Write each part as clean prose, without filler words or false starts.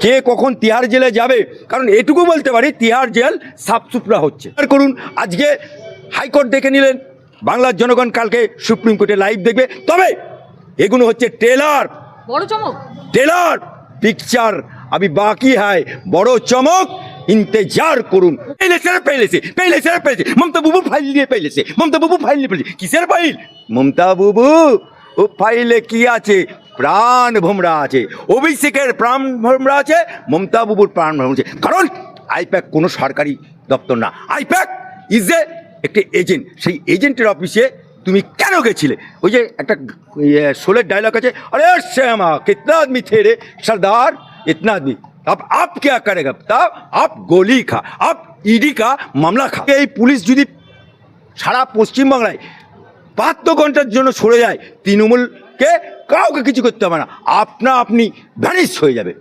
কে কখন তিহার জেলে যাবে, কারণ এটুকু বলতে পারি তিহার জেল সাফসুতরা হচ্ছে। করুন, আজকে হাইকোর্ট দেখে নিলেন, বাংলার জনগণ কালকে সুপ্রিম কোর্টে লাইভ দেখবে। তবে এগুলো হচ্ছে ট্রেলার, বড় চমক, ট্রেলার পিকচার अभी बाकी है, বড় চমক इंतजार করুন। पहले से ममता बुबू फाइल लिए, ममता बुबू फाइल लिए, किसের ফাইল? মমতা বুবু ও ফাইলে কি আছে? প্রাণ ভোমরা আছে, অভিষেকের প্রাণ ভোমরা আছে, মমতা বুবুর প্রাণ ভোমরা আছে। কারণ আইপ্যাক কোনো সরকারি দপ্তর না, আইপ্যাক ইজ এ একটি এজেন্ট। সেই এজেন্টের অফিসে তুমি কেন গেছিলে? ওই যে একটা শোলের ডায়লগ আছে, আরে শ্যামা কিতনা আদমি থে রে সরদার, इतना आदमी, अब आप क्या करेगा? तब आप गोली खा, आप ईडी का मामला खा। এই পুলিশ যদি সারা পশ্চিমবাংলায় 72 ঘন্টার জন্য সরে যায়, তৃণমূলকে কাউকে কিছু করতে হবে না, আপনি ভ্যানিশ হয়ে যাবে।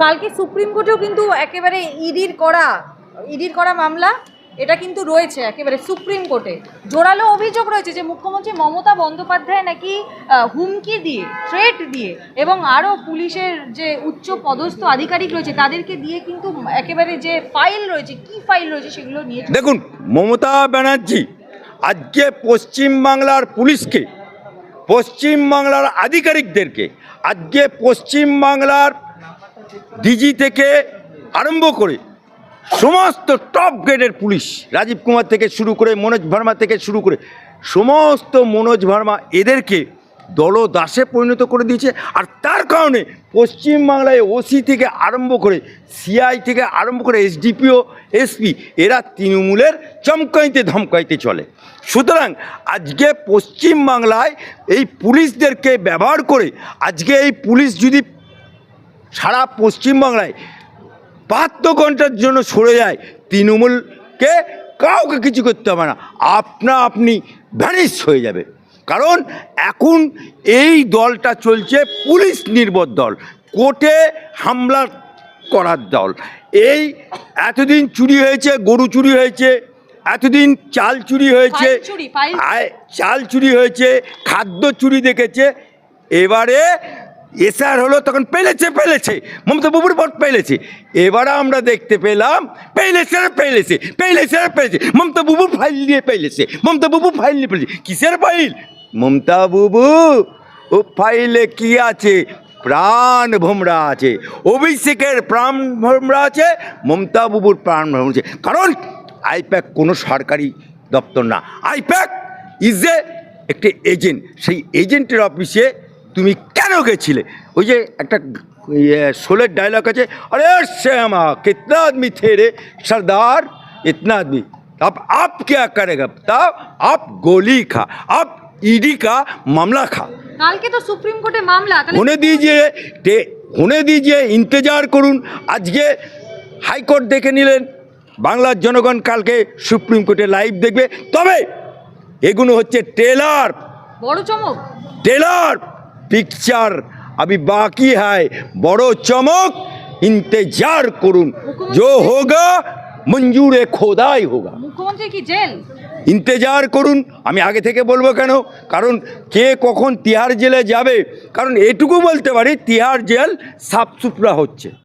কালকে সুপ্রিম কোর্টেও কিন্তু একেবারে ইডির করা মামলা এটা কিন্তু রয়েছে একেবারে সুপ্রিম কোর্টে। জোরালো অভিযোগ রয়েছে যে মুখ্যমন্ত্রী মমতা বন্দ্যোপাধ্যায় নাকি হুমকি দিয়ে, থ্রেট দিয়ে এবং আরও পুলিশের যে উচ্চ পদস্থ আধিকারিক রয়েছে তাদেরকে দিয়ে কিন্তু একেবারে যে ফাইল রয়েছে, কি ফাইল রয়েছে সেগুলো নিয়ে। দেখুন, মমতা ব্যানার্জি আজকে পশ্চিমবাংলার পুলিশকে, পশ্চিমবাংলার আধিকারিকদেরকে, আজকে পশ্চিমবাংলার ডিজি থেকে আরম্ভ করে সমস্ত টপ গ্রেডের পুলিশ, রাজীব কুমার থেকে শুরু করে মনোজ ভার্মা থেকে শুরু করে সমস্ত মনোজ ভার্মা এদেরকে দলদাসে পরিণত করে দিয়েছে। আর তার কারণে পশ্চিমবাংলায় ওসি থেকে আরম্ভ করে সিআই থেকে আরম্ভ করে এসডিপিও, এসপি এরা তৃণমূলের চমকাইতে ধমকাইতে চলে। সুতরাং আজকে পশ্চিমবাংলায় এই পুলিশদেরকে ব্যবহার করে, আজকে এই পুলিশ যদি সারা পশ্চিমবাংলায় 72 ঘন্টার জন্য সরে যায়, তৃণমূলকে কাউকে কিছু করতে হবে না, আপনি ভ্যানিশ হয়ে যাবে। কারণ এখন এই দলটা চলছে পুলিশ নির্ভর দল, কোর্টে হামলা করার দল। এই এতদিন চুরি হয়েছে, গরু চুরি হয়েছে, এতদিন চাল চুরি হয়েছে, চাল চুরি হয়েছে, খাদ্য চুরি দেখেছে, এবারে এসআর হলো তখন পেলেছে মমতা বুবুর ভোট পেলেছে। এবারে আমরা দেখতে পেলাম পেলেছে মমতা বুবুর ফাইল নিয়ে মমতা বুবু ফাইল নিয়ে কিসের ফাইল? মমতা বুবু ও ফাইলে কি আছে? প্রাণ ভোমরা আছে, অভিষেকের প্রাণ ভোমরা আছে, মমতা বুবুর প্রাণ ভোমরা আছে। কারণ আইপ্যাক কোনো সরকারি দপ্তর না, আইপ্যাক ইজ এ একটি এজেন্ট। সেই এজেন্টের অফিসে তুমি কেন গেছিলে? ওই যে একটা শোলের ডায়লগ আছে, আরে শ্যামা কিতনা আদমি থে রে সরদার, इतना आदमी, अब आप क्या करेगा? तब आप गोली खा, आप ईडी का मामला खा। কালকে তো সুপ্রিম কোর্টে মামলা, होने दीजिए, इंतजार করুন। আজকে হাইকোর্ট দেখে নিলেন, বাংলার জনগণ কালকে সুপ্রিম কোর্টে লাইভ দেখবে। তবে এগুলো হচ্ছে ট্রেলার, বড় চমক, ট্রেলার পিকচার अभी बाकी है, বড় চমক इंतजार করুন। जो होगा मंजूर খোদাই होगा। মুখ্যমন্ত্রী কি জেল? इंतजार করুন। আমি আগে থেকে বলবো কেন? কারণ কে কখন তিহার জেলে যাবে, কারণ এটুকু বলতে পারি তিহার জেল সাফসুতরা হচ্ছে।